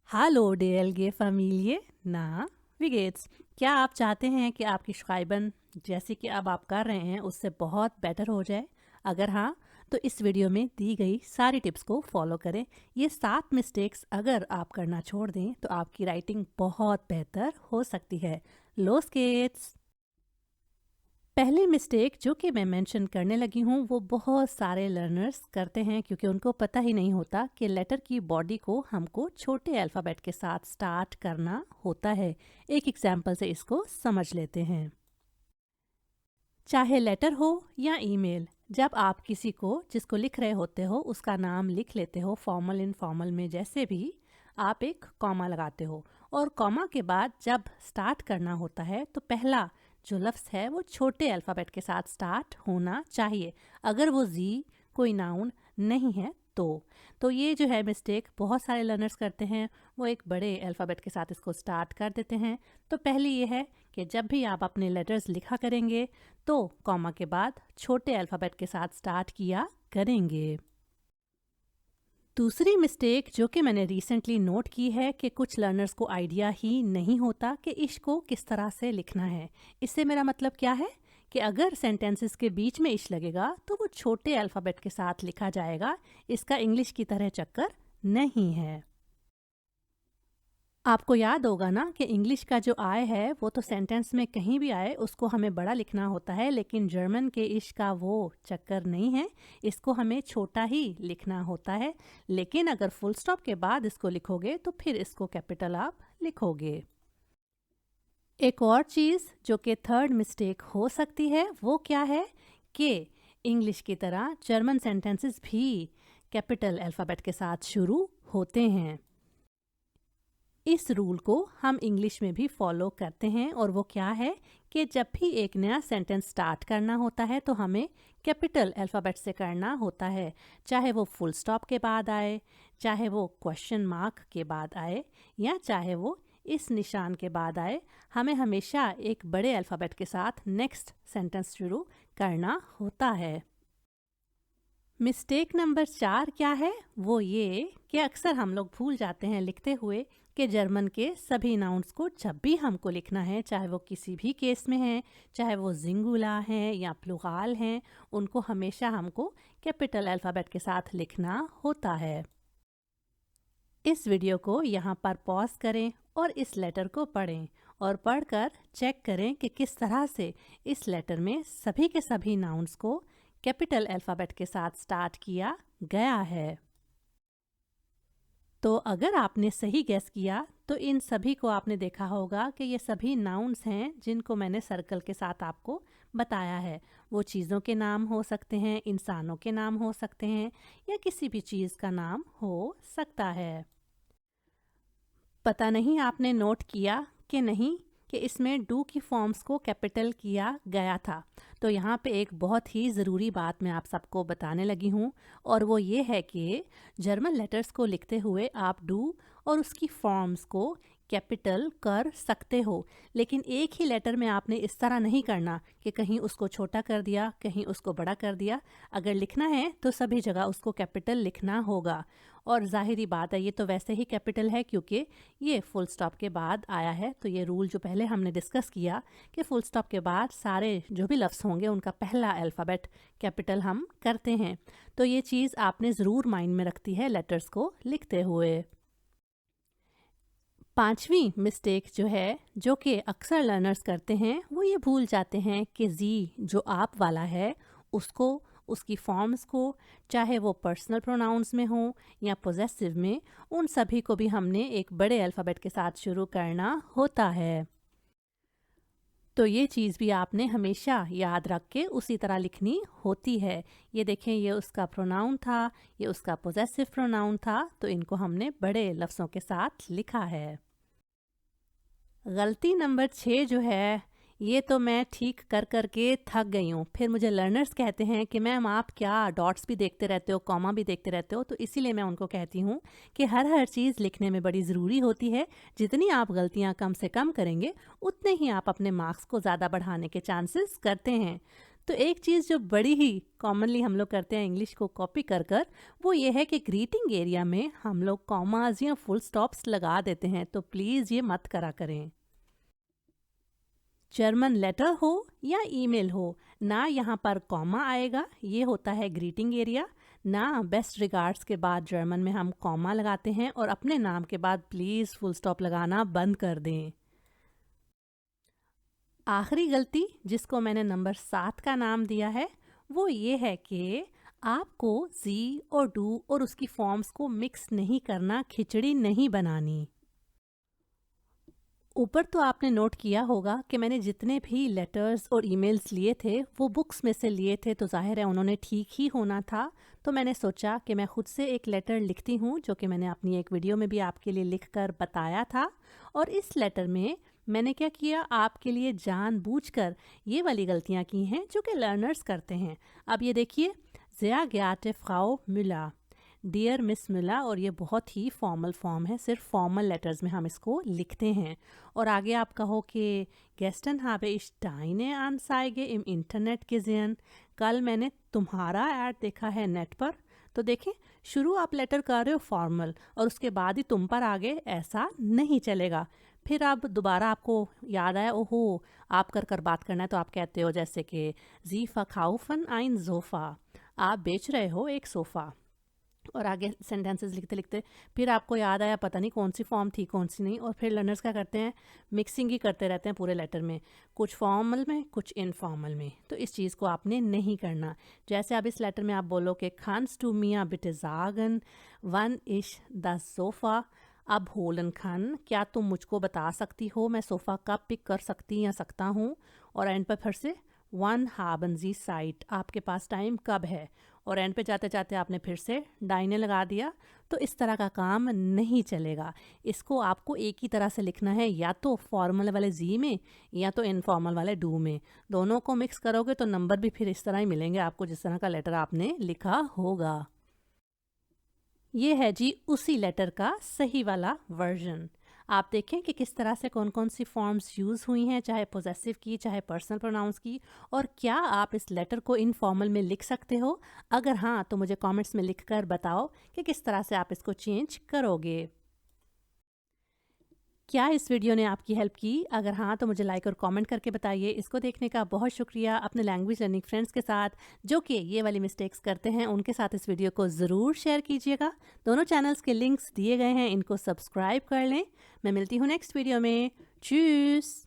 Hallo DLG Familie, na, wie geht's? क्या आप चाहते हैं कि आपकी शुकाइबन जैसे कि अब आप कर रहे हैं उससे बहुत बेटर हो जाए? अगर हाँ, तो इस वीडियो में दी गई सारी टिप्स को फॉलो करें। ये 7 मिस्टेक्स अगर आप करना छोड़ दें तो आपकी राइटिंग बहुत बेहतर हो सकती है। Loss gets. पहली मिस्टेक जो कि मैं मेंशन करने लगी हूँ वो बहुत सारे लर्नर्स करते हैं क्योंकि उनको पता ही नहीं होता कि लेटर की बॉडी को हमको छोटे अल्फ़ाबेट के साथ स्टार्ट करना होता है। एक एग्जांपल से इसको समझ लेते हैं। चाहे लेटर हो या ईमेल, जब आप किसी को जिसको लिख रहे होते हो उसका नाम लिख लेते हो फॉर्मल इनफॉर्मल में जैसे भी, आप एक कॉमा लगाते हो और कॉमा के बाद जब स्टार्ट करना होता है तो पहला जो लफ्ज़ है वो छोटे अल्फ़ाबेट के साथ स्टार्ट होना चाहिए। अगर वो जी कोई नाउन नहीं है तो ये जो है मिस्टेक बहुत सारे लर्नर्स करते हैं। वो एक बड़े अल्फ़ाबेट के साथ इसको स्टार्ट कर देते हैं। तो पहली ये है कि जब भी आप अपने लेटर्स लिखा करेंगे तो कॉमा के बाद छोटे अल्फ़ाबेट के साथ स्टार्ट किया करेंगे। दूसरी मिस्टेक जो कि मैंने रिसेंटली नोट की है कि कुछ लर्नर्स को आइडिया ही नहीं होता कि इश को किस तरह से लिखना है। इससे मेरा मतलब क्या है कि अगर सेंटेंसेस के बीच में इश लगेगा तो वो छोटे अल्फ़ाबेट के साथ लिखा जाएगा। इसका इंग्लिश की तरह चक्कर नहीं है। आपको याद होगा ना कि इंग्लिश का जो आय है वो तो सेंटेंस में कहीं भी आए उसको हमें बड़ा लिखना होता है, लेकिन जर्मन के इश का वो चक्कर नहीं है। इसको हमें छोटा ही लिखना होता है, लेकिन अगर फुल स्टॉप के बाद इसको लिखोगे तो फिर इसको कैपिटल आप लिखोगे। एक और चीज़ जो कि थर्ड मिस्टेक हो सकती है वो क्या है कि इंग्लिश की तरह जर्मन सेंटेंसेस भी कैपिटल अल्फ़ाबेट के साथ शुरू होते हैं। इस रूल को हम इंग्लिश में भी फॉलो करते हैं और वो क्या है कि जब भी एक नया सेंटेंस स्टार्ट करना होता है तो हमें कैपिटल अल्फ़ाबेट से करना होता है। चाहे वो फुल स्टॉप के बाद आए, चाहे वो क्वेश्चन मार्क के बाद आए, या चाहे वो इस निशान के बाद आए, हमें हमेशा एक बड़े अल्फ़ाबेट के साथ नेक्स्ट सेंटेंस शुरू करना होता है। मिस्टेक नंबर 4 क्या है वो ये कि अक्सर हम लोग भूल जाते हैं लिखते हुए कि जर्मन के सभी नाउन्स को जब भी हमको लिखना है, चाहे वो किसी भी केस में है, चाहे वो जिंगुला हैं या प्लुराल हैं, उनको हमेशा हमको कैपिटल अल्फ़ाबेट के साथ लिखना होता है। इस वीडियो को यहाँ पर पॉज करें और इस लेटर को पढ़ें और पढ़कर चेक करें कि किस तरह से इस लेटर में सभी के सभी नाउन्स को कैपिटल अल्फ़ाबेट के साथ स्टार्ट किया गया है। तो अगर आपने सही गैस किया तो इन सभी को आपने देखा होगा कि ये सभी नाउन्स हैं जिनको मैंने सर्कल के साथ आपको बताया है। वो चीज़ों के नाम हो सकते हैं, इंसानों के नाम हो सकते हैं, या किसी भी चीज़ का नाम हो सकता है। पता नहीं आपने नोट किया कि नहीं कि इसमें डू की फॉर्म्स को कैपिटल किया गया था। तो यहाँ पे एक बहुत ही ज़रूरी बात मैं आप सबको बताने लगी हूँ, और वो ये है कि जर्मन लेटर्स को लिखते हुए आप डू और उसकी फॉर्म्स को कैपिटल कर सकते हो, लेकिन एक ही लेटर में आपने इस तरह नहीं करना कि कहीं उसको छोटा कर दिया, कहीं उसको बड़ा कर दिया। अगर लिखना है तो सभी जगह उसको कैपिटल लिखना होगा। और ज़ाहिरी बात है ये तो वैसे ही कैपिटल है क्योंकि ये फुल स्टॉप के बाद आया है। तो ये रूल जो पहले हमने डिस्कस किया कि फुल स्टॉप के बाद सारे जो भी लफ्ज़ होंगे उनका पहला अल्फ़ाबेट कैपिटल हम करते हैं। तो ये चीज़ आपने ज़रूर माइंड में रखती है लेटर्स को लिखते हुए। पांचवी मिस्टेक जो है जो कि अक्सर लर्नर्स करते हैं वो ये भूल जाते हैं कि जी जो आप वाला है उसको, उसकी फॉर्म्स को, चाहे वो पर्सनल प्रोनाउंस में हो या पोजेसिव में, उन सभी को भी हमने एक बड़े अल्फ़ाबेट के साथ शुरू करना होता है। तो ये चीज़ भी आपने हमेशा याद रख के उसी तरह लिखनी होती है। ये देखें, ये उसका प्रोनाउन था, ये उसका पोजेसिव प्रोनाउन था, तो इनको हमने बड़े लफ्ज़ों के साथ लिखा है। गलती नंबर 6 जो है, ये तो मैं ठीक कर कर के थक गई हूँ। फिर मुझे लर्नर्स कहते हैं कि मैम आप क्या डॉट्स भी देखते रहते हो, कॉमा भी देखते रहते हो। तो इसीलिए मैं उनको कहती हूँ कि हर हर चीज़ लिखने में बड़ी ज़रूरी होती है। जितनी आप गलतियाँ कम से कम करेंगे उतने ही आप अपने मार्क्स को ज़्यादा बढ़ाने के चांसेस करते हैं। तो एक चीज़ जो बड़ी ही कॉमनली हम लोग करते हैं इंग्लिश को कॉपी कर कर, वो ये है कि ग्रीटिंग एरिया में हम लोग कॉमाज या फुल स्टॉप्स लगा देते हैं, तो प्लीज़ ये मत करा करें। जर्मन लेटर हो या ईमेल हो, ना यहाँ पर कॉमा आएगा, ये होता है ग्रीटिंग एरिया। ना बेस्ट रिगार्ड्स के बाद जर्मन में हम कॉमा लगाते हैं, और अपने नाम के बाद प्लीज़ फुल स्टॉप लगाना बंद कर दें। आखिरी गलती जिसको मैंने नंबर 7 का नाम दिया है, वो ये है कि आपको जी और डू और उसकी फॉर्म्स को मिक्स नहीं करना, खिचड़ी नहीं बनानी। ऊपर तो आपने नोट किया होगा कि मैंने जितने भी लेटर्स और ईमेल्स लिए थे वो बुक्स में से लिए थे, तो जाहिर है उन्होंने ठीक ही होना था। तो मैंने सोचा कि मैं खुद से एक लेटर लिखती हूँ, जो कि मैंने अपनी एक वीडियो में भी आपके लिए लिखकर बताया था। और इस लेटर में मैंने क्या किया, आपके लिए जानबूझकर ये वाली गलतियाँ की हैं जो कि लर्नर्स करते हैं। अब ये देखिए, ज़िया ग्याटे फ्राउ मिला, डियर मिस मिला, और ये बहुत ही फॉर्मल फॉर्म है, सिर्फ फॉर्मल लेटर्स में हम इसको लिखते हैं। और आगे आप कहो कि गेस्टन habe ich deine Anzeige im Internet gesehen, कल मैंने तुम्हारा ऐड देखा है नेट पर। तो देखें, शुरू आप लेटर कर रहे हो फॉर्मल, और उसके बाद ही तुम पर आगे, ऐसा नहीं चलेगा। फिर अब दोबारा आपको याद आया, ओहो आप कर कर बात करना है, तो आप कहते हो जैसे कि जी verkaufen ein Sofa, आप बेच रहे हो एक सोफ़ा। और आगे सेंटेंसेस लिखते लिखते फिर आपको याद आया पता नहीं कौन सी फॉर्म थी कौन सी नहीं, और फिर लर्नर्स क्या करते हैं, मिक्सिंग ही करते रहते हैं पूरे लेटर में, कुछ फॉर्मल में कुछ इनफॉर्मल में। तो इस चीज़ को आपने नहीं करना। जैसे अब इस लेटर में आप बोलो कि खान्स टू मिया बिटे जागन वन इश द सोफ़ा, अब होलन खान, क्या तुम मुझको बता सकती हो मैं सोफ़ा कब पिक कर सकती या सकता हूँ। और एंड पर फिर से वन हाबन जी साइट, आपके पास टाइम कब है। और एंड पे जाते जाते आपने फिर से डाइने लगा दिया। तो इस तरह का काम नहीं चलेगा। इसको आपको एक ही तरह से लिखना है, या तो फॉर्मल वाले जी में या तो इनफॉर्मल वाले डू में। दोनों को मिक्स करोगे तो नंबर भी फिर इस तरह ही मिलेंगे आपको, जिस तरह का लेटर आपने लिखा होगा। ये है जी उसी लेटर का सही वाला वर्जन। आप देखें कि किस तरह से कौन कौन सी फॉर्म्स यूज़ हुई हैं, चाहे पोजेसिव की चाहे पर्सनल प्रोनाउंस की। और क्या आप इस लेटर को इनफॉर्मल में लिख सकते हो? अगर हाँ, तो मुझे कमेंट्स में लिखकर बताओ कि किस तरह से आप इसको चेंज करोगे। क्या इस वीडियो ने आपकी हेल्प की? अगर हाँ, तो मुझे लाइक और कमेंट करके बताइए। इसको देखने का बहुत शुक्रिया। अपने लैंग्वेज लर्निंग फ्रेंड्स के साथ जो कि ये वाली मिस्टेक्स करते हैं, उनके साथ इस वीडियो को ज़रूर शेयर कीजिएगा। दोनों चैनल्स के लिंक्स दिए गए हैं, इनको सब्सक्राइब कर लें। मैं मिलती हूँ नेक्स्ट वीडियो में। चूस।